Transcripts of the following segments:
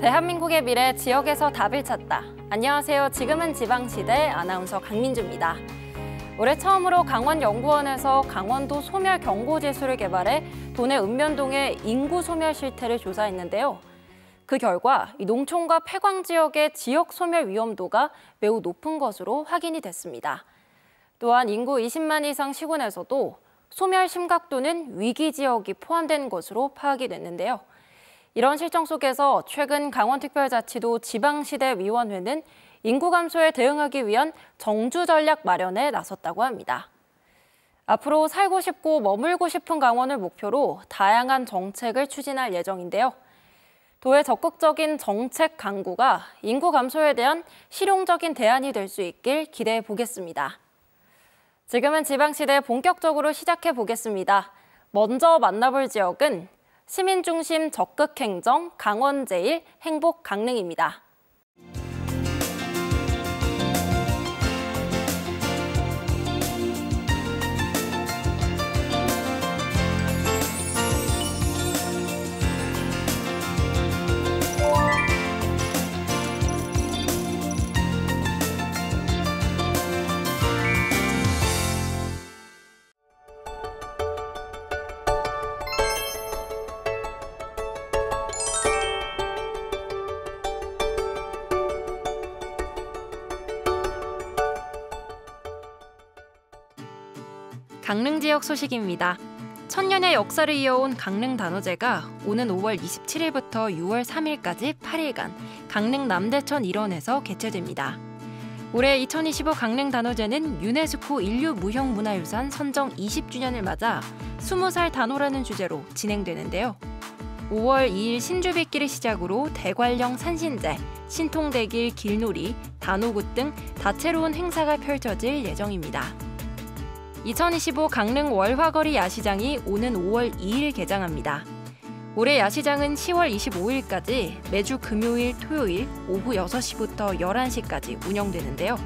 대한민국의 미래 지역에서 답을 찾다. 안녕하세요. 지금은 지방시대 아나운서 강민주입니다. 올해 처음으로 강원연구원에서 강원도 소멸 경고지수를 개발해 도내 읍면동의 인구 소멸 실태를 조사했는데요. 그 결과 이 농촌과 폐광 지역의 지역 소멸 위험도가 매우 높은 것으로 확인이 됐습니다. 또한 인구 20만 이상 시군에서도 소멸 심각도는 위기 지역이 포함된 것으로 파악이 됐는데요. 이런 실정 속에서 최근 강원특별자치도 지방시대위원회는 인구 감소에 대응하기 위한 정주 전략 마련에 나섰다고 합니다. 앞으로 살고 싶고 머물고 싶은 강원을 목표로 다양한 정책을 추진할 예정인데요. 도의 적극적인 정책 강구가 인구 감소에 대한 실용적인 대안이 될 수 있길 기대해 보겠습니다. 지금은 지방시대 본격적으로 시작해 보겠습니다. 먼저 만나볼 지역은 시민중심 적극행정 강원제일 행복 강릉입니다. 강릉 지역 소식입니다. 천년의 역사를 이어온 강릉 단오제가 오는 5월 27일부터 6월 3일까지 8일간 강릉 남대천 일원에서 개최됩니다. 올해 2025 강릉 단오제는 유네스코 인류무형문화유산 선정 20주년을 맞아 20살 단오라는 주제로 진행되는데요. 5월 2일 신주빗길을 시작으로 대관령 산신제, 신통대길 길놀이, 단오굿 등 다채로운 행사가 펼쳐질 예정입니다. 2025 강릉 월화거리 야시장이 오는 5월 2일 개장합니다. 올해 야시장은 10월 25일까지 매주 금요일, 토요일 오후 6시부터 11시까지 운영되는데요.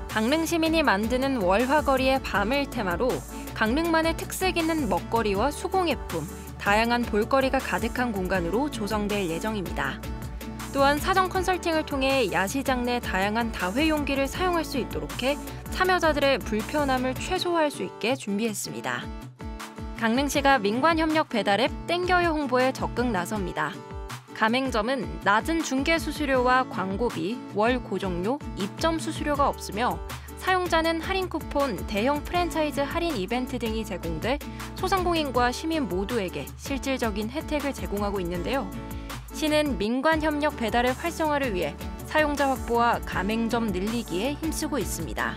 강릉 시민이 만드는 월화거리의 밤을 테마로 강릉만의 특색 있는 먹거리와 수공예품, 다양한 볼거리가 가득한 공간으로 조성될 예정입니다. 또한 사전 컨설팅을 통해 야시장 내 다양한 다회용기를 사용할 수 있도록 해 참여자들의 불편함을 최소화할 수 있게 준비했습니다. 강릉시가 민관협력 배달앱 땡겨요 홍보에 적극 나섭니다. 가맹점은 낮은 중개 수수료와 광고비, 월 고정료, 입점 수수료가 없으며 사용자는 할인 쿠폰, 대형 프랜차이즈 할인 이벤트 등이 제공돼 소상공인과 시민 모두에게 실질적인 혜택을 제공하고 있는데요. 시는 민관협력 배달의 활성화를 위해 사용자 확보와 가맹점 늘리기에 힘쓰고 있습니다.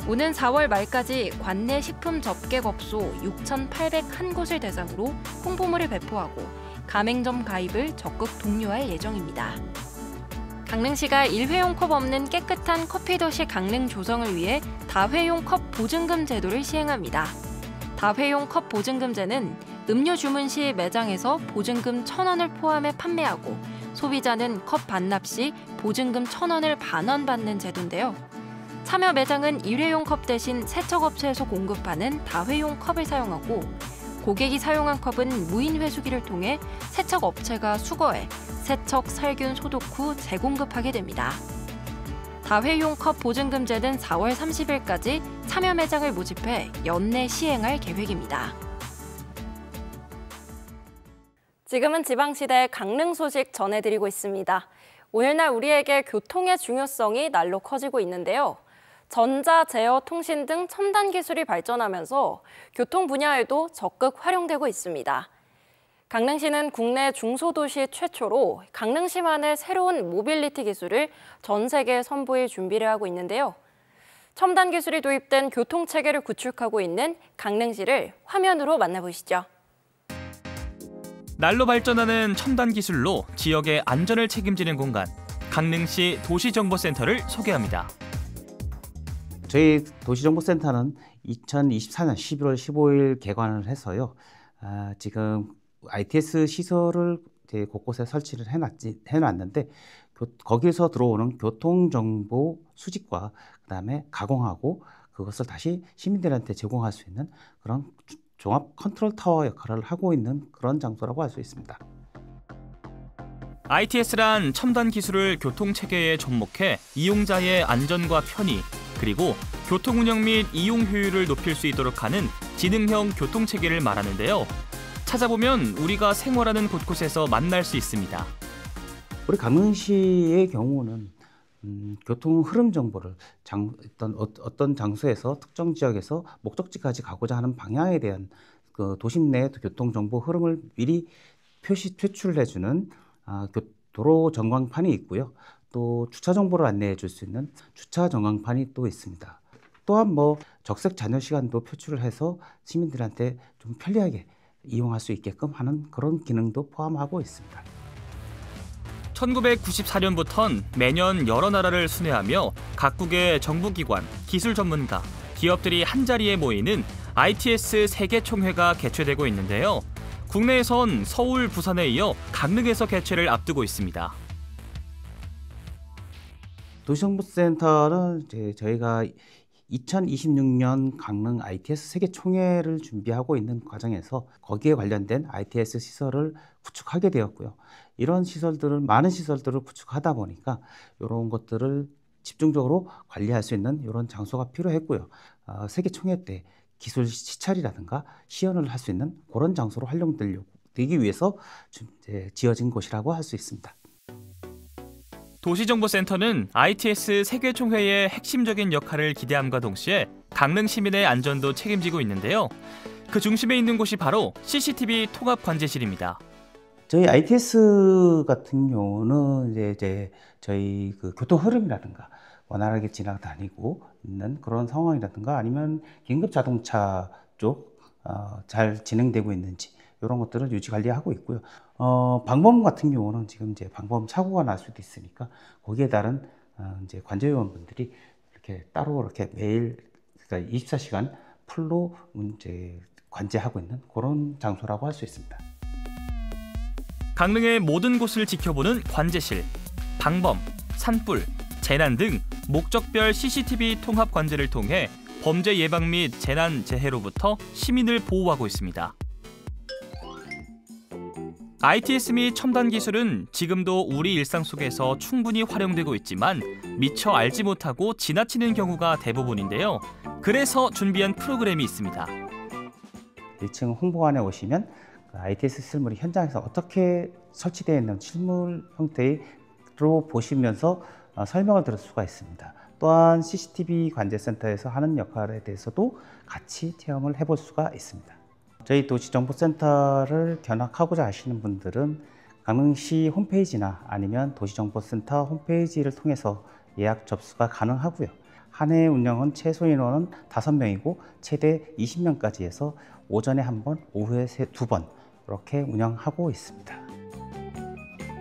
오는 4월 말까지 관내 식품 접객업소 6,801곳을 대상으로 홍보물을 배포하고 가맹점 가입을 적극 독려할 예정입니다. 강릉시가 일회용 컵 없는 깨끗한 커피도시 강릉 조성을 위해 다회용 컵 보증금 제도를 시행합니다. 다회용 컵 보증금제는 음료 주문 시 매장에서 보증금 1,000원을 포함해 판매하고 소비자는 컵 반납 시 보증금 1,000원을 반환받는 제도인데요. 참여 매장은 일회용 컵 대신 세척업체에서 공급하는 다회용 컵을 사용하고 고객이 사용한 컵은 무인 회수기를 통해 세척업체가 수거해 세척, 살균, 소독 후 재공급하게 됩니다. 다회용 컵 보증금제는 4월 30일까지 참여 매장을 모집해 연내 시행할 계획입니다. 지금은 지방시대 강릉 소식 전해드리고 있습니다. 오늘날 우리에게 교통의 중요성이 날로 커지고 있는데요. 전자, 제어, 통신 등 첨단 기술이 발전하면서 교통 분야에도 적극 활용되고 있습니다. 강릉시는 국내 중소도시 최초로 강릉시만의 새로운 모빌리티 기술을 전 세계에 선보일 준비를 하고 있는데요. 첨단 기술이 도입된 교통체계를 구축하고 있는 강릉시를 화면으로 만나보시죠. 날로 발전하는 첨단 기술로 지역의 안전을 책임지는 공간, 강릉시 도시정보센터를 소개합니다. 저희 도시정보센터는 2024년 11월 15일 개관을 해서요. 지금 ITS 시설을 이제 곳곳에 설치를 해놨는데 거기서 들어오는 교통정보 수집과 그다음에 가공하고 그것을 다시 시민들한테 제공할 수 있는 그런 종합 컨트롤 타워 역할을 하고 있는 그런 장소라고 할 수 있습니다. ITS란 첨단 기술을 교통체계에 접목해 이용자의 안전과 편의, 그리고 교통 운영 및 이용 효율을 높일 수 있도록 하는 지능형 교통체계를 말하는데요. 찾아보면 우리가 생활하는 곳곳에서 만날 수 있습니다. 우리 강릉시의 경우는 교통 흐름 정보를 어떤 장소에서 특정 지역에서 목적지까지 가고자 하는 방향에 대한 그 도심 내 교통 정보 흐름을 미리 표출해주는 도로 전광판이 있고요. 또 주차 정보를 안내해 줄 수 있는 주차 전광판이 또 있습니다. 또한 적색 잔여 시간도 표출을 해서 시민들한테 좀 편리하게 이용할 수 있게끔 하는 그런 기능도 포함하고 있습니다. 1994년부턴 매년 여러 나라를 순회하며 각국의 정부기관, 기술 전문가, 기업들이 한자리에 모이는 ITS 세계총회가 개최되고 있는데요. 국내에선 서울, 부산에 이어 강릉에서 개최를 앞두고 있습니다. 도시정보센터는 저희가 2026년 강릉 ITS 세계총회를 준비하고 있는 과정에서 거기에 관련된 ITS 시설을 구축하게 되었고요. 이런 많은 시설들을 구축하다 보니까 이런 것들을 집중적으로 관리할 수 있는 이런 장소가 필요했고요. 세계총회 때 기술 시찰이라든가 시연을 할 수 있는 그런 장소로 활용되기 위해서 지어진 곳이라고 할 수 있습니다. 도시정보센터는 ITS 세계총회의 핵심적인 역할을 기대함과 동시에 강릉 시민의 안전도 책임지고 있는데요. 그 중심에 있는 곳이 바로 CCTV 통합관제실입니다. 저희 ITS 같은 경우는 이제 저희 그 교통 흐름이라든가 원활하게 지나다니고 있는 그런 상황이라든가 아니면 긴급 자동차 쪽 잘 진행되고 있는지 이런 것들을 유지 관리하고 있고요. 방범 같은 경우는 지금 이제 방범 사고가 날 수도 있으니까 거기에 따른 이제 관제요원분들이 이렇게 따로 이렇게 매일 그러니까 24시간 풀로 이제 관제하고 있는 그런 장소라고 할 수 있습니다. 강릉의 모든 곳을 지켜보는 관제실, 방범, 산불, 재난 등 목적별 CCTV 통합 관제를 통해 범죄 예방 및 재난 재해로부터 시민을 보호하고 있습니다. ITS 및 첨단 기술은 지금도 우리 일상 속에서 충분히 활용되고 있지만 미처 알지 못하고 지나치는 경우가 대부분인데요. 그래서 준비한 프로그램이 있습니다. 1층 홍보관에 오시면 ITS 실물이 현장에서 어떻게 설치되어 있는 실물 형태로 보시면서 설명을 들을 수가 있습니다. 또한 CCTV 관제센터에서 하는 역할에 대해서도 같이 체험을 해볼 수가 있습니다. 저희 도시정보센터를 견학하고자 하시는 분들은 강릉시 홈페이지나 아니면 도시정보센터 홈페이지를 통해서 예약 접수가 가능하고요. 한 해 운영은 최소 인원은 5명이고 최대 20명까지 해서 오전에 1번, 오후에 2번 이렇게 운영하고 있습니다.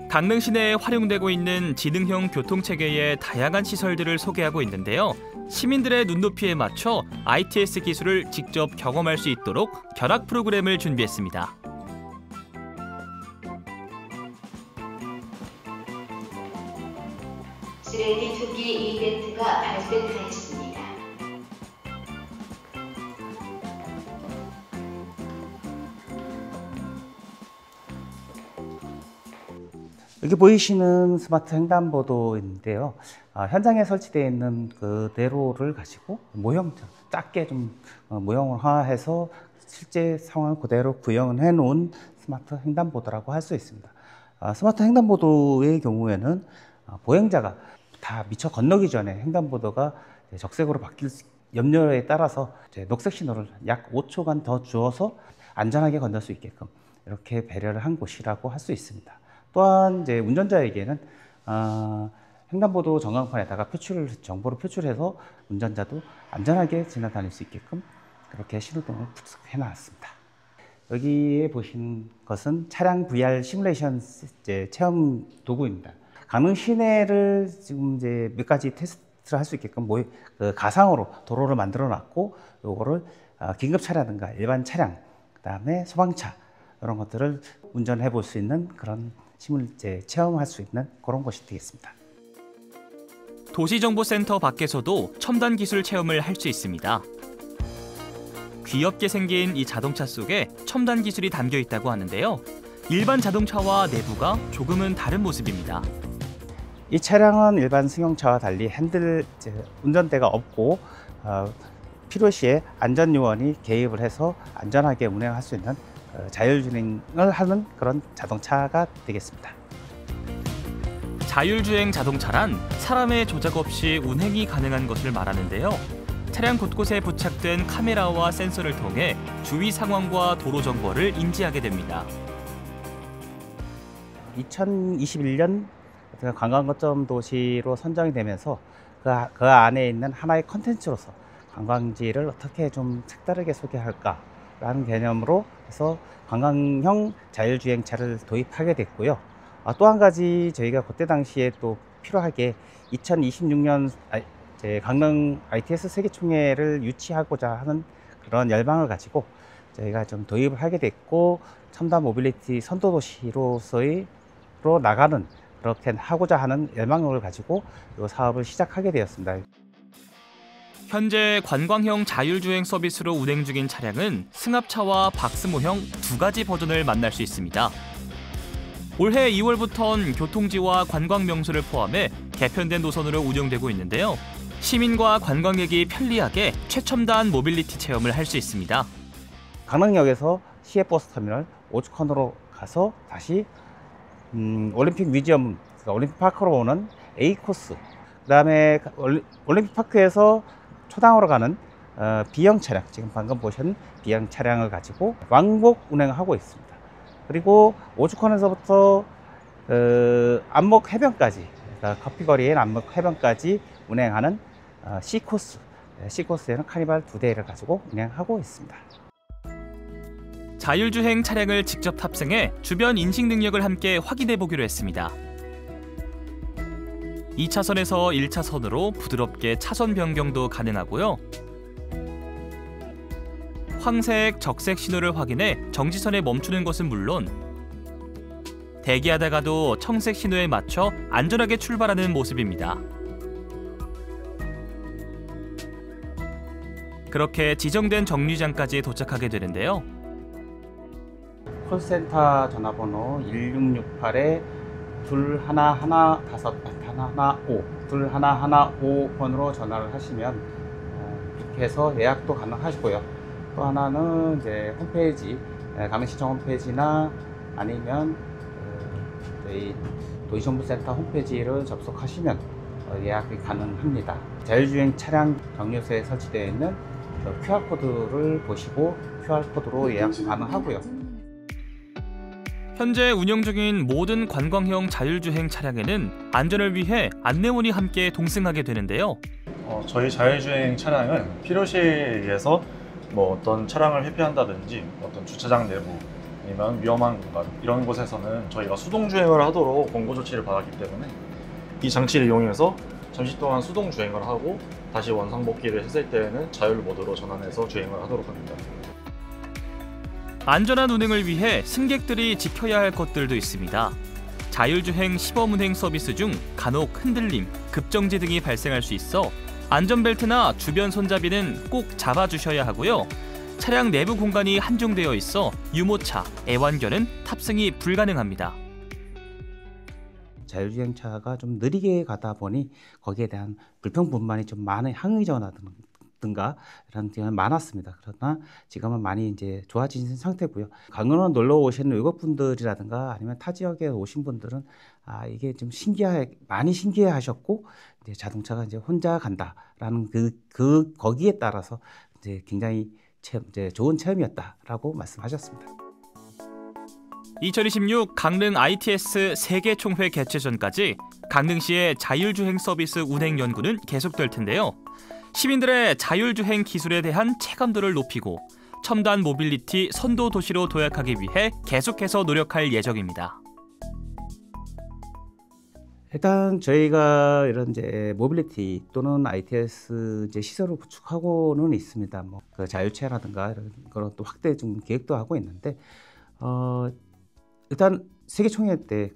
강릉 시내에 활용되고 있는 지능형 교통체계의 다양한 시설들을 소개하고 있는데요. 시민들의 눈높이에 맞춰 ITS 기술을 직접 경험할 수 있도록 견학 프로그램을 준비했습니다. 쓰레기 투기 이벤트가 발생하였습니다. 여기 보이시는 스마트 횡단보도인데요. 현장에 설치되어 있는 그대로를 가지고 작게 좀 모형화해서 실제 상황을 그대로 구현해 놓은 스마트 횡단보도라고 할 수 있습니다. 스마트 횡단보도의 경우에는 보행자가 다 미처 건너기 전에 횡단보도가 적색으로 바뀔 염려에 따라서 녹색 신호를 약 5초간 더 주어서 안전하게 건널 수 있게끔 이렇게 배려를 한 곳이라고 할 수 있습니다. 또한 이제 운전자에게는 횡단보도 전광판에다가 정보를 표출해서 운전자도 안전하게 지나다닐 수 있게끔 그렇게 신호등을 부착해 놨습니다. 여기에 보시는 것은 차량 VR 시뮬레이션 체험 도구입니다. 강릉 시내를 지금 이제 몇 가지 테스트를 할 수 있게끔 가상으로 도로를 만들어 놨고 요거를 긴급 차량이라든가 일반 차량, 그다음에 소방차 이런 것들을 운전해 볼 수 있는 그런 체험할 수 있는 그런 곳이 되겠습니다. 도시정보센터 밖에서도 첨단 기술 체험을 할 수 있습니다. 귀엽게 생긴 이 자동차 속에 첨단 기술이 담겨 있다고 하는데요. 일반 자동차와 내부가 조금은 다른 모습입니다. 이 차량은 일반 승용차와 달리 운전대가 없고 필요시에 안전요원이 개입을 해서 안전하게 운행할 수 있는 자율주행을 하는 그런 자동차가 되겠습니다. 자율주행 자동차란 사람의 조작 없이 운행이 가능한 것을 말하는데요. 차량 곳곳에 부착된 카메라와 센서를 통해 주위 상황과 도로 정보를 인지하게 됩니다. 2021년 관광거점 도시로 선정이 되면서 그 안에 있는 하나의 컨텐츠로서 관광지를 어떻게 좀 색다르게 소개할까라는 개념으로 해서 관광형 자율주행차를 도입하게 됐고요. 또 한 가지 저희가 그때 당시에 또 필요하게 2026년 강릉 ITS 세계총회를 유치하고자 하는 그런 열망을 가지고 저희가 좀 도입을 하게 됐고, 첨단 모빌리티 선도도시로서의 나가는 그렇게 하고자 하는 열망을 가지고 이 사업을 시작하게 되었습니다. 현재 관광형 자율주행 서비스로 운행 중인 차량은 승합차와 박스모형 두 가지 버전을 만날 수 있습니다. 올해 2월부터는 교통지와 관광명소를 포함해 개편된 노선으로 운영되고 있는데요. 시민과 관광객이 편리하게 최첨단 모빌리티 체험을 할 수 있습니다. 강릉역에서 시외버스터미널 오죽헌으로 가서 다시 올림픽 뮤지엄, 올림픽 파크로 오는 A 코스, 그다음에 올림픽 파크에서 초당으로 가는 B형 차량, 지금 방금 보신 B형 차량을 가지고 왕복 운행하고 있습니다. 그리고 오죽헌에서부터 안목 해변까지, 그러니까 커피거리인 안목 해변까지 운행하는 C코스, C코스에는 카니발 2대를 가지고 운행하고 있습니다. 자율주행 차량을 직접 탑승해 주변 인식 능력을 함께 확인해 보기로 했습니다. 2차선에서 1차선으로 부드럽게 차선 변경도 가능하고요. 황색, 적색 신호를 확인해 정지선에 멈추는 것은 물론 대기하다가도 청색 신호에 맞춰 안전하게 출발하는 모습입니다. 그렇게 지정된 정류장까지 도착하게 되는데요. 콜센터 전화번호 1668-2115-2115번으로 전화를 하시면 이렇게 해서 예약도 가능하시고요. 또 하나는 이제 홈페이지, 강릉시청 홈페이지나 아니면 저희 도시정보센터 홈페이지를 접속하시면 예약이 가능합니다. 자율주행 차량 정류소에 설치되어 있는 QR코드를 보시고 QR코드로 예약도 가능하고요. 현재 운영 중인 모든 관광형 자율주행 차량에는 안전을 위해 안내문이 함께 동승하게 되는데요. 저희 자율주행 차량은 필요시에 의해서 어떤 차량을 회피한다든지 어떤 주차장 내부 아니면 위험한 공간 이런 곳에서는 저희가 수동주행을 하도록 권고 조치를 받았기 때문에 이 장치를 이용해서 잠시 동안 수동주행을 하고 다시 원상복귀를 했을 때에는 자율 모드로 전환해서 주행을 하도록 합니다. 안전한 운행을 위해 승객들이 지켜야 할 것들도 있습니다. 자율주행 시범운행 서비스 중 간혹 흔들림, 급정지 등이 발생할 수 있어 안전벨트나 주변 손잡이는 꼭 잡아주셔야 하고요. 차량 내부 공간이 한정되어 있어 유모차, 애완견은 탑승이 불가능합니다. 자율주행차가 좀 느리게 가다 보니 거기에 대한 불평불만이 좀 많은 항의 전화든가 이런 경우가 많았습니다. 그러나 지금은 많이 이제 좋아진 상태고요. 강릉을 놀러 오시는 외국분들이라든가 아니면 타 지역에 오신 분들은 이게 좀 많이 신기해하셨고, 이제 자동차가 이제 혼자 간다라는 거기에 따라서 이제 굉장히 좋은 체험이었다라고 말씀하셨습니다. 2026 강릉 ITS 세계총회 개최 전까지 강릉시의 자율주행 서비스 운행 연구는 계속될 텐데요. 시민들의 자율주행 기술에 대한 체감도를 높이고 첨단 모빌리티 선도 도시로 도약하기 위해 계속해서 노력할 예정입니다. 일단 저희가 이런 이제 모빌리티 또는 ITS 이제 시설을 구축하고는 있습니다. 그 자율체라든가 이런 그런 또 확대 좀 계획도 하고 있는데, 일단 세계총회 때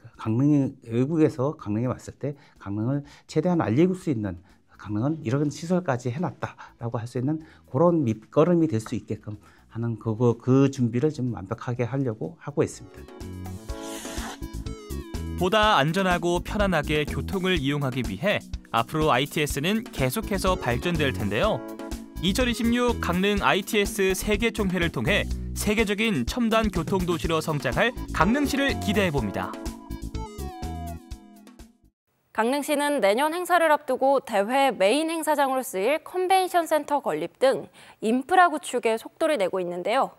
외국에서 강릉에 왔을 때 강릉을 최대한 알릴 수 있는, 강릉은 이런 시설까지 해놨다라고 할 수 있는 그런 밑거름이 될 수 있게끔 하는 그 준비를 좀 완벽하게 하려고 하고 있습니다. 보다 안전하고 편안하게 교통을 이용하기 위해 앞으로 ITS는 계속해서 발전될 텐데요. 2026 강릉 ITS 세계총회를 통해 세계적인 첨단 교통도시로 성장할 강릉시를 기대해봅니다. 강릉시는 내년 행사를 앞두고 대회 메인 행사장으로 쓰일 컨벤션 센터 건립 등 인프라 구축에 속도를 내고 있는데요.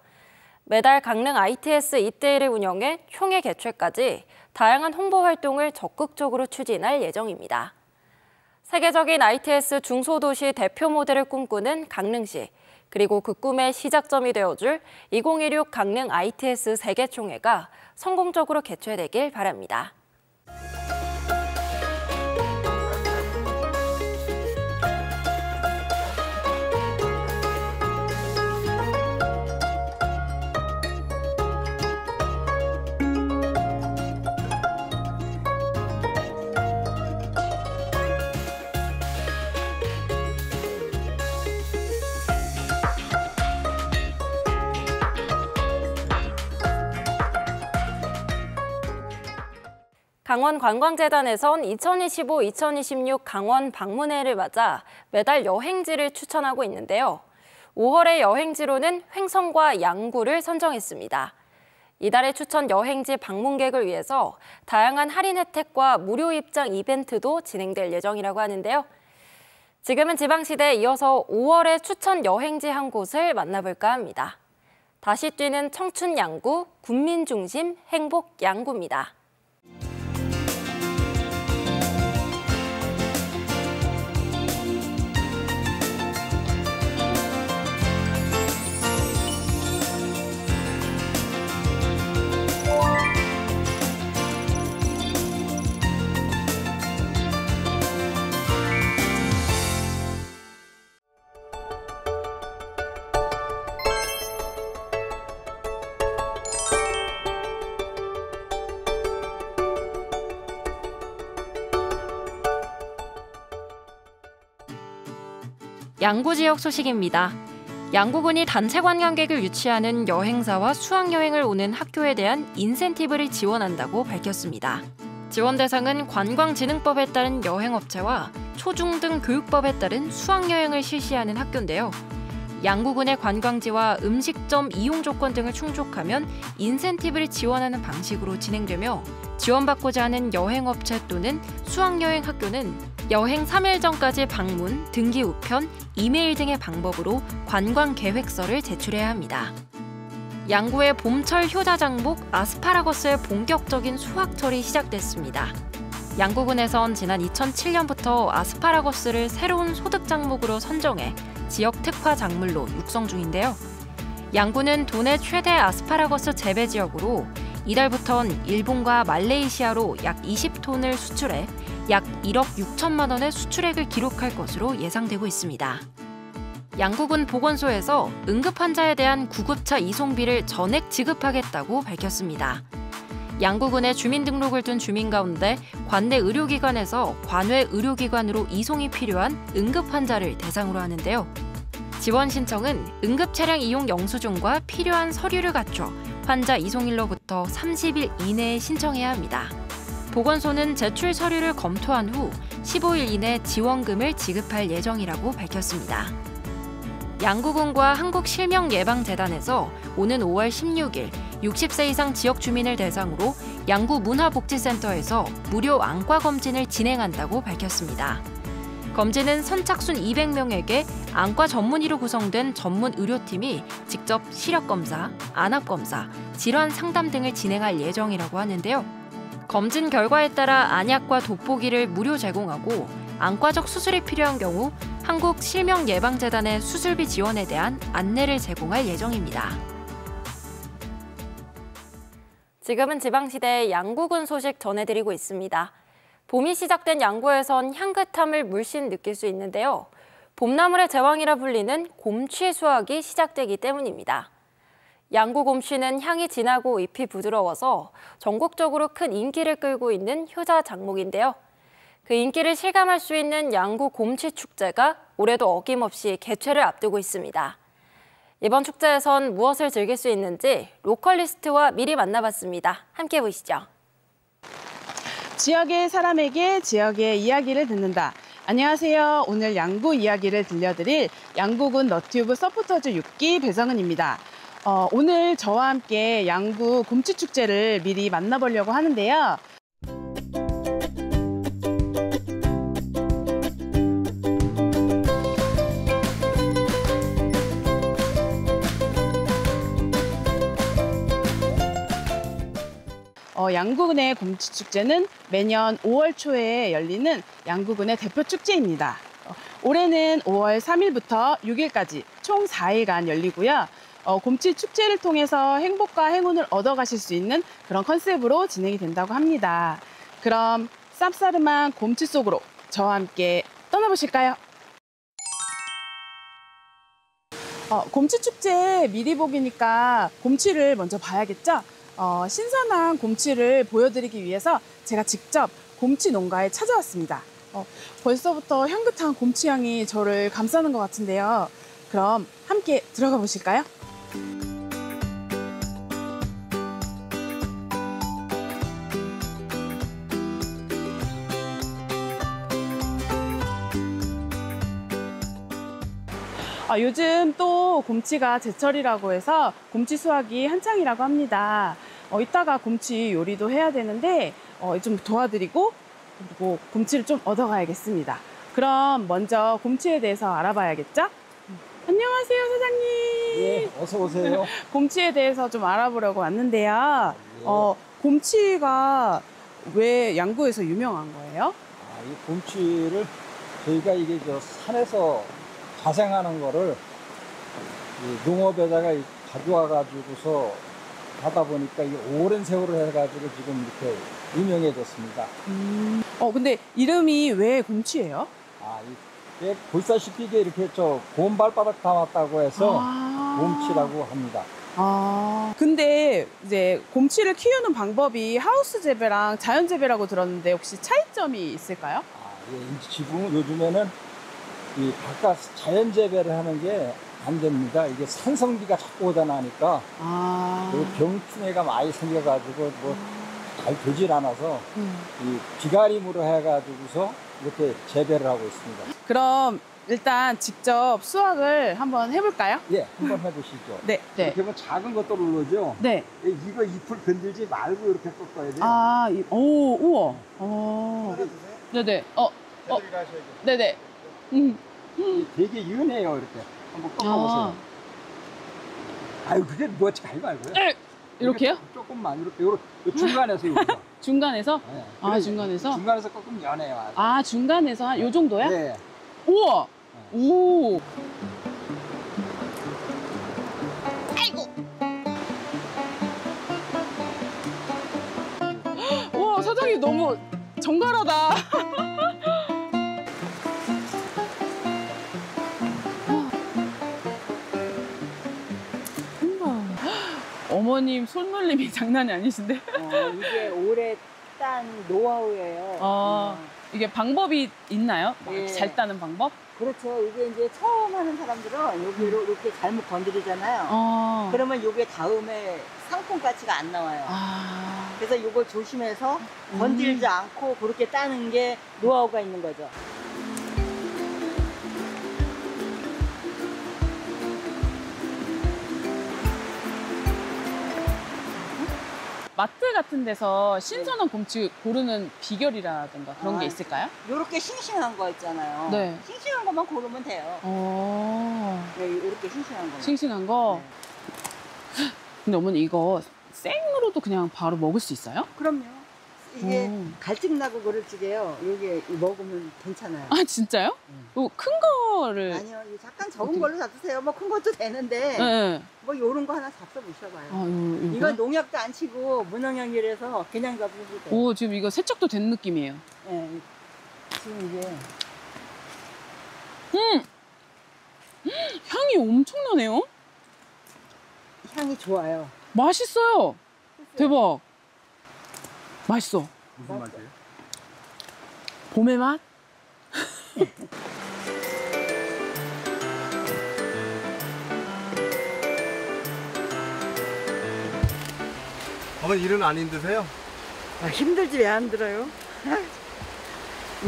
매달 강릉 ITS 이때일을 운영해 총회 개최까지 다양한 홍보 활동을 적극적으로 추진할 예정입니다. 세계적인 ITS 중소도시 대표 모델을 꿈꾸는 강릉시, 그리고 그 꿈의 시작점이 되어줄 2016 강릉 ITS 세계총회가 성공적으로 개최되길 바랍니다. 강원관광재단에선 2025-2026 강원 방문해를 맞아 매달 여행지를 추천하고 있는데요. 5월의 여행지로는 횡성과 양구를 선정했습니다. 이달의 추천 여행지 방문객을 위해서 다양한 할인 혜택과 무료 입장 이벤트도 진행될 예정이라고 하는데요. 지금은 지방시대에 이어서 5월의 추천 여행지 한 곳을 만나볼까 합니다. 다시 뛰는 청춘 양구, 군민중심 행복 양구입니다. 양구 지역 소식입니다. 양구군이 단체 관광객을 유치하는 여행사와 수학여행을 오는 학교에 대한 인센티브를 지원한다고 밝혔습니다. 지원 대상은 관광진흥법에 따른 여행업체와 초중등 교육법에 따른 수학여행을 실시하는 학교인데요. 양구군의 관광지와 음식점 이용 조건 등을 충족하면 인센티브를 지원하는 방식으로 진행되며 지원받고자 하는 여행업체 또는 수학여행 학교는 여행 3일 전까지 방문, 등기 우편, 이메일 등의 방법으로 관광계획서를 제출해야 합니다. 양구의 봄철 효자 장목 아스파라거스의 본격적인 수확철이 시작됐습니다. 양구군에선 지난 2007년부터 아스파라거스를 새로운 소득 작목으로 선정해 지역 특화 작물로 육성 중인데요. 양구는 도내 최대 아스파라거스 재배 지역으로 이달부턴 일본과 말레이시아로 약 20톤을 수출해 약 1억 6천만 원의 수출액을 기록할 것으로 예상되고 있습니다. 양구군 보건소에서 응급 환자에 대한 구급차 이송비를 전액 지급하겠다고 밝혔습니다. 양구군에 주민등록을 둔 주민 가운데 관내 의료기관에서 관외 의료기관으로 이송이 필요한 응급 환자를 대상으로 하는데요. 지원 신청은 응급 차량 이용 영수증과 필요한 서류를 갖춰 환자 이송일로부터 30일 이내에 신청해야 합니다. 보건소는 제출 서류를 검토한 후 15일 이내 지원금을 지급할 예정이라고 밝혔습니다. 양구군과 한국실명예방재단에서 오는 5월 16일 60세 이상 지역 주민을 대상으로 양구 문화복지센터에서 무료 안과 검진을 진행한다고 밝혔습니다. 검진은 선착순 200명에게 안과 전문의로 구성된 전문 의료팀이 직접 시력검사, 안압검사, 질환 상담 등을 진행할 예정이라고 하는데요. 검진 결과에 따라 안약과 돋보기를 무료 제공하고 안과적 수술이 필요한 경우 한국실명예방재단의 수술비 지원에 대한 안내를 제공할 예정입니다. 지금은 지방시대의 양구군 소식 전해드리고 있습니다. 봄이 시작된 양구에선 향긋함을 물씬 느낄 수 있는데요. 봄나물의 제왕이라 불리는 곰취 수확이 시작되기 때문입니다. 양구 곰취는 향이 진하고 잎이 부드러워서 전국적으로 큰 인기를 끌고 있는 효자 작목인데요. 그 인기를 실감할 수 있는 양구 곰취 축제가 올해도 어김없이 개최를 앞두고 있습니다. 이번 축제에선 무엇을 즐길 수 있는지 로컬리스트와 미리 만나봤습니다. 함께 보시죠. 지역의 사람에게 지역의 이야기를 듣는다. 안녕하세요. 오늘 양구 이야기를 들려드릴 양구군 너튜브 서포터즈 6기 배성은입니다. 오늘 저와 함께 양구 곰치축제를 미리 만나보려고 하는데요. 양구군의 곰치축제는 매년 5월 초에 열리는 양구군의 대표 축제입니다. 올해는 5월 3일부터 6일까지 총 4일간 열리고요. 곰치축제를 통해서 행복과 행운을 얻어가실 수 있는 그런 컨셉으로 진행이 된다고 합니다. 그럼 쌉싸름한 곰치 속으로 저와 함께 떠나보실까요? 곰치축제 미리 보기니까 곰치를 먼저 봐야겠죠? 신선한 곰치를 보여드리기 위해서 제가 직접 곰치 농가에 찾아왔습니다. 벌써부터 향긋한 곰치 향이 저를 감싸는 것 같은데요. 그럼 함께 들어가 보실까요? 요즘 또 곰치가 제철이라고 해서 곰치 수확이 한창이라고 합니다. 이따가 곰치 요리도 해야 되는데 좀 도와드리고 그리고 곰치를 좀 얻어가야겠습니다. 그럼 먼저 곰치에 대해서 알아봐야겠죠? 안녕하세요, 사장님. 예, 어서 오세요. 곰치에 대해서 좀 알아보려고 왔는데요. 곰치가 왜 양구에서 유명한 거예요? 이 곰치를 저희가 이게 산에서 자생하는 거를 이 농업에다가 가져와 가지고서 하다 보니까 이게 오랜 세월을 해가지고 지금 이렇게 유명해졌습니다. 근데 이름이 왜 곰치예요? 이게 보시다시피 이게 이렇게 곰 발바닥 담았다고 해서 곰치라고 합니다. 근데 이제 곰치를 키우는 방법이 하우스 재배랑 자연 재배라고 들었는데 혹시 차이점이 있을까요? 지금 요즘에는 이 바깥 자연 재배를 하는 게 안 됩니다. 이게 산성비가 자꾸 오다 나니까 병충해가 많이 생겨가지고 잘 되질 않아서 이 비가림으로 해가지고서 이렇게 재배를 하고 있습니다. 그럼 일단 직접 수확을 한번 해볼까요? 예, 한번 해보시죠. 네. 이렇게 보면 작은 것도 누르죠. 네. 이거 잎을 건들지 말고 이렇게 꺾어야 돼요. 우와. 네네. 가셔야죠. 네네. 되게 윤해요, 이렇게. 한번 꺾어보세요. 그게 누웠지 가지 말고요. 이렇게요? 조금만 이렇게 중간에서 여기서. 중간에서? 네. 중간에서? 중간에서 꺾으면 연해요. 중간에서 한 요 정도야? 네. 우와. 오. 아이고. 우와, 사장님 너무 정갈하다. 어머님 손놀림이 장난이 아니신데? 이게 오래 딴 노하우예요. 이게 방법이 있나요? 네. 잘 따는 방법? 그렇죠. 이게 이제 처음 하는 사람들은 여기로 이렇게 잘못 건드리잖아요. 그러면 이게 다음에 상품 가치가 안 나와요. 그래서 이걸 조심해서 건들지 않고 그렇게 따는 게 노하우가 있는 거죠. 마트 같은 데서 신선한 곰치 고르는 비결이라든가 그런 게 있을까요? 이렇게 싱싱한 거 있잖아요. 네. 싱싱한 것만 고르면 돼요. 네, 이렇게 싱싱한 거. 싱싱한 거? 네. 근데 어머니 이거 생으로도 그냥 바로 먹을 수 있어요? 그럼요. 이게 갈증나고 그럴 적에요. 여기 먹으면 괜찮아요. 진짜요? 큰 거를. 아니요, 잠깐 적은 걸로 잡수세요. 뭐 큰 것도 되는데. 네. 뭐 요런 거 하나 잡숴 보셔봐요. 이거 농약도 안 치고 무농약이라서 그냥 잡수셔도 돼요. 오, 지금 이거 세척도 된 느낌이에요. 네. 지금 이게. 향이 엄청나네요? 향이 좋아요. 맛있어요. 대박. 맛있어. 무슨 맛이에요? 봄의 맛? 어머니 일은 안 힘드세요? 힘들지 왜 안 들어요?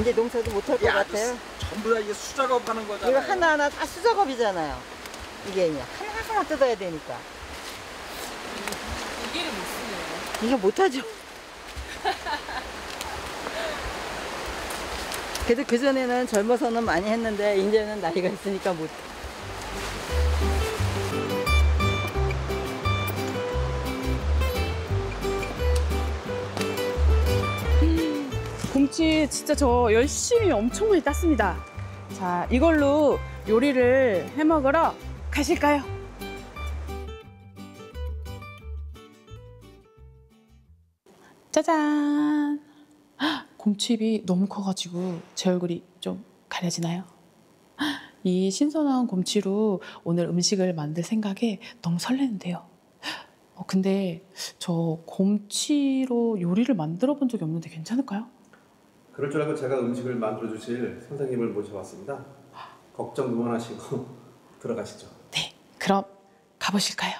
이제 농사도 못할 것 같아요. 전부 다 이게 수작업 하는 거잖아요. 이거 하나하나 다 수작업이잖아요. 이게 그냥 하나하나 뜯어야 되니까. 기계를 못 쓰네요. 이거 못하죠. 그래도 그전에는 젊어서는 많이 했는데 이제는 나이가 있으니까 못. 곰치 진짜 저 열심히 엄청 많이 땄습니다. 자, 이걸로 요리를 해 먹으러 가실까요? 짜잔! 헉, 곰치잎이 너무 커가지고 제 얼굴이 좀 가려지나요? 헉, 이 신선한 곰치로 오늘 음식을 만들 생각에 너무 설레는데요. 근데 저 곰치로 요리를 만들어 본 적이 없는데 괜찮을까요? 그럴 줄 알고 제가 음식을 만들어 주실 선생님을 모셔왔습니다. 걱정 그만하시고 들어가시죠. 네, 그럼 가보실까요?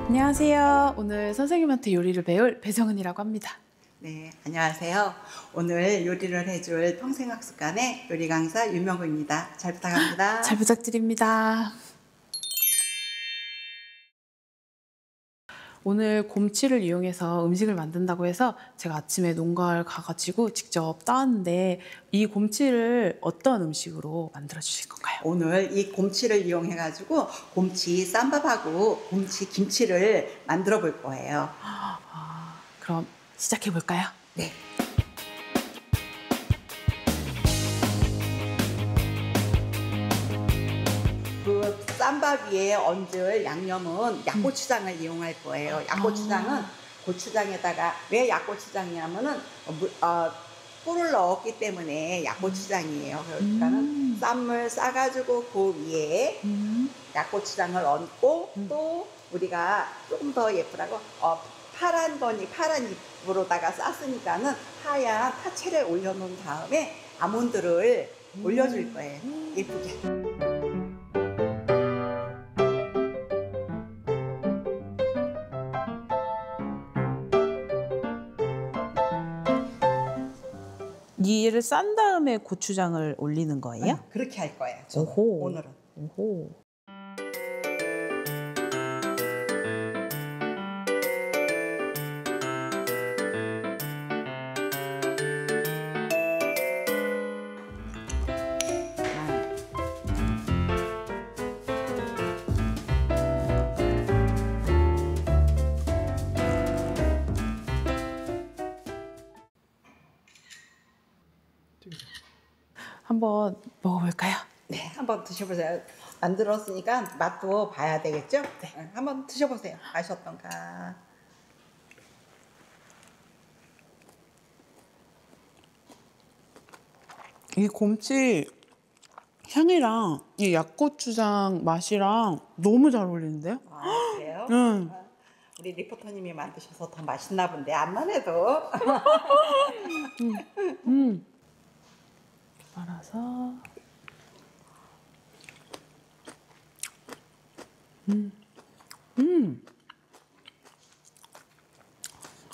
안녕하세요. 오늘 선생님한테 요리를 배울 배정은이라고 합니다. 네, 안녕하세요. 오늘 요리를 해줄 평생학습관의 요리 강사 유명구입니다. 잘 부탁합니다. 잘 부탁드립니다. 오늘 곰치를 이용해서 음식을 만든다고 해서 제가 아침에 농가를 가가지고 직접 따왔는데 이 곰치를 어떤 음식으로 만들어 주실 건가요? 오늘 이 곰치를 이용해가지고 곰치 쌈밥하고 곰치 김치를 만들어 볼 거예요. 그럼 시작해 볼까요? 네. 그 쌈밥 위에 얹을 양념은 약고추장을 이용할 거예요. 약고추장은 고추장에다가 왜 약고추장이냐면은 꿀을 넣었기 때문에 약고추장이에요. 그러니까는 쌈을 싸가지고 그 위에 약고추장을 얹고 또 우리가 조금 더 예쁘라고 파란 잎으로다가 쌌으니까는 하얀 파채를 올려놓은 다음에 아몬드를 올려줄 거예요. 예쁘게. 이를 싼 다음에 고추장을 올리는 거예요? 그렇게 할 거예요. 오호. 오늘은. 오호. 한번 먹어볼까요? 네, 한번 드셔보세요. 만들었으니까 맛도 봐야 되겠죠? 네. 한번 드셔보세요. 맛이 어떤가. 이 곰치 향이랑 이 약고추장 맛이랑 너무 잘 어울리는데요? 아, 그래요? 우리 리포터님이 만드셔서 더 맛있나 본데, 안만 해도. 말아서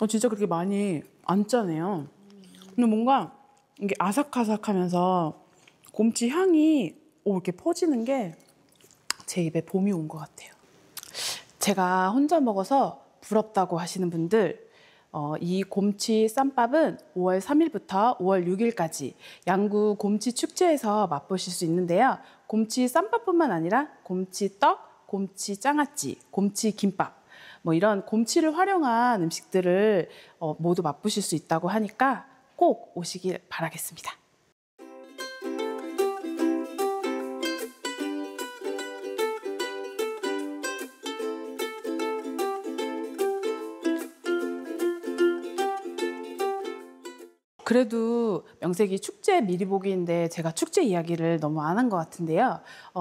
진짜 그렇게 많이 안 짜네요. 근데 뭔가 이게 아삭아삭하면서 곰치 향이 이렇게 퍼지는 게 제 입에 봄이 온 것 같아요. 제가 혼자 먹어서 부럽다고 하시는 분들, 이 곰치 쌈밥은 5월 3일부터 5월 6일까지 양구 곰치 축제에서 맛보실 수 있는데요. 곰치 쌈밥뿐만 아니라 곰치떡, 곰치 장아찌, 곰치 김밥, 뭐 이런 곰치를 활용한 음식들을 모두 맛보실 수 있다고 하니까 꼭 오시길 바라겠습니다. 그래도 명색이 축제 미리 보기인데 제가 축제 이야기를 너무 안 한 것 같은데요.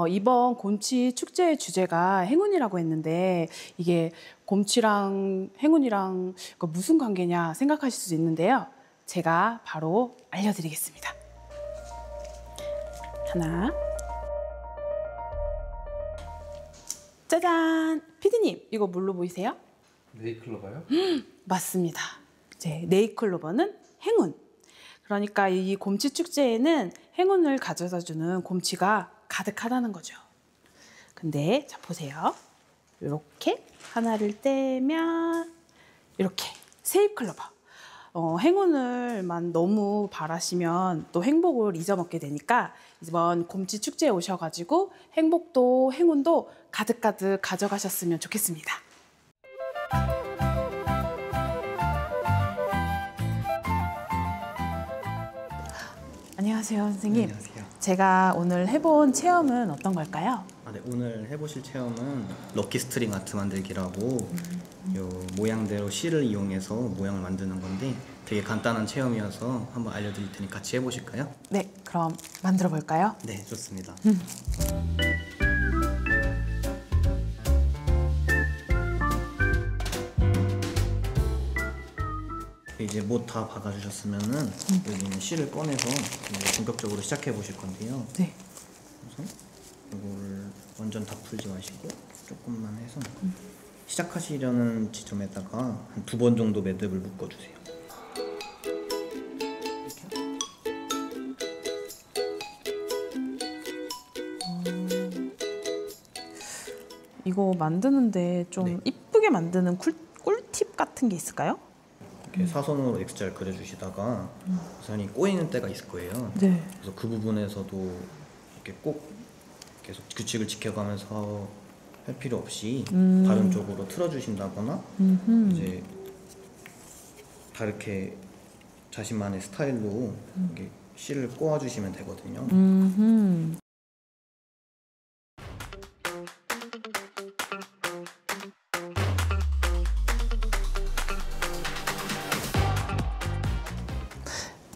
이번 곰치 축제의 주제가 행운이라고 했는데 이게 곰치랑 행운이랑 무슨 관계냐 생각하실 수 있는데요. 제가 바로 알려드리겠습니다. 하나, 짜잔! 피디님, 이거 뭘로 보이세요? 네이클로버요? 맞습니다. 이제 네이클로버는 행운. 그러니까 이 곰치 축제에는 행운을 가져다주는 곰치가 가득하다는 거죠. 근데 자 보세요. 이렇게 하나를 떼면 이렇게 세잎클로버. 행운을만 너무 바라시면 또 행복을 잊어먹게 되니까 이번 곰치 축제에 오셔가지고 행복도 행운도 가득가득 가져가셨으면 좋겠습니다. 안녕하세요, 선생님. 안녕하세요. 제가 오늘 해본 체험은 어떤 걸까요? 네, 오늘 해보실 체험은 럭키 스트링 아트 만들기라고 요 모양대로 실을 이용해서 모양을 만드는 건데 되게 간단한 체험이어서 한번 알려드릴 테니 같이 해보실까요? 네, 그럼 만들어 볼까요? 네, 좋습니다. 이제 못 다 박아주셨으면은 여기 있는 실을 꺼내서 이제 본격적으로 시작해 보실 건데요. 네. 우선 이걸 완전 다 풀지 마시고 조금만 해서 시작하시려는 지점에다가 한 2번 정도 매듭을 묶어주세요. 이거 만드는데 좀 이쁘게 만드는 꿀팁 같은 게 있을까요? 이렇게 사선으로 X자를 그려주시다가 선이 꼬이는 때가 있을 거예요. 네. 그래서 그 부분에서도 이렇게 꼭 계속 규칙을 지켜가면서 할 필요 없이 다른 쪽으로 틀어주신다거나 이제 다르게 자신만의 스타일로 이렇게 실을 꼬아주시면 되거든요.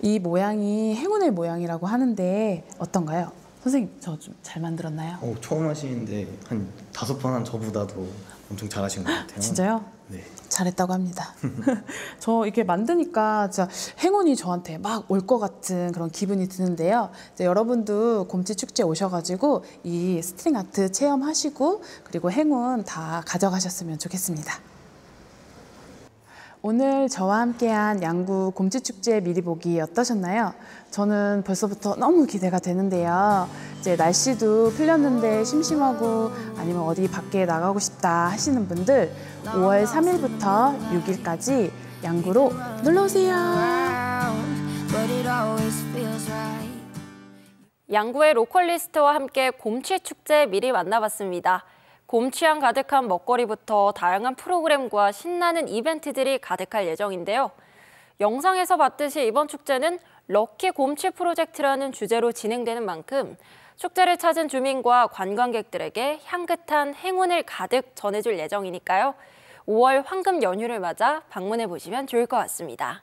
이 모양이 행운의 모양이라고 하는데 어떤가요? 선생님, 저 좀 잘 만들었나요? 처음 하시는데 한 5번 한 저보다도 엄청 잘하신 것 같아요. 진짜요? 네. 잘했다고 합니다. 저 이렇게 만드니까 진짜 행운이 저한테 막 올 것 같은 그런 기분이 드는데요. 이제 여러분도 곰치 축제 오셔가지고 이 스트링 아트 체험하시고 그리고 행운 다 가져가셨으면 좋겠습니다. 오늘 저와 함께한 양구 곰치 축제 미리 보기 어떠셨나요? 저는 벌써부터 너무 기대가 되는데요. 이제 날씨도 풀렸는데 심심하고 아니면 어디 밖에 나가고 싶다 하시는 분들 5월 3일부터 6일까지 양구로 놀러오세요. 양구의 로컬리스트와 함께 곰치 축제 미리 만나봤습니다. 곰취향 가득한 먹거리부터 다양한 프로그램과 신나는 이벤트들이 가득할 예정인데요. 영상에서 봤듯이 이번 축제는 럭키 곰치 프로젝트라는 주제로 진행되는 만큼 축제를 찾은 주민과 관광객들에게 향긋한 행운을 가득 전해줄 예정이니까요. 5월 황금 연휴를 맞아 방문해 보시면 좋을 것 같습니다.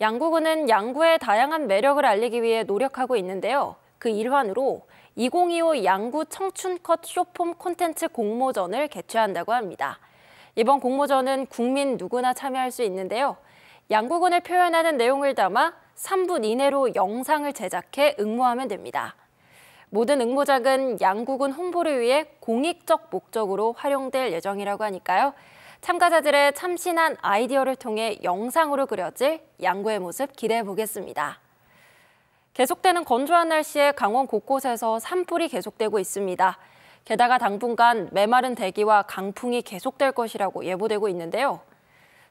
양구군은 양구의 다양한 매력을 알리기 위해 노력하고 있는데요. 그 일환으로 2025 양구 청춘컷 쇼폼 콘텐츠 공모전을 개최한다고 합니다. 이번 공모전은 국민 누구나 참여할 수 있는데요. 양구군을 표현하는 내용을 담아 3분 이내로 영상을 제작해 응모하면 됩니다. 모든 응모작은 양구군 홍보를 위해 공익적 목적으로 활용될 예정이라고 하니까요. 참가자들의 참신한 아이디어를 통해 영상으로 그려질 양구의 모습 기대해 보겠습니다. 계속되는 건조한 날씨에 강원 곳곳에서 산불이 계속되고 있습니다. 게다가 당분간 메마른 대기와 강풍이 계속될 것이라고 예보되고 있는데요.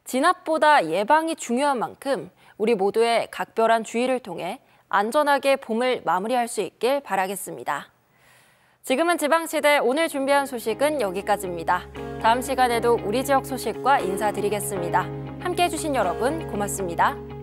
진압보다 예방이 중요한 만큼 우리 모두의 각별한 주의를 통해 안전하게 봄을 마무리할 수 있길 바라겠습니다. 지금은 지방시대 오늘 준비한 소식은 여기까지입니다. 다음 시간에도 우리 지역 소식과 인사드리겠습니다. 함께해 주신 여러분 고맙습니다.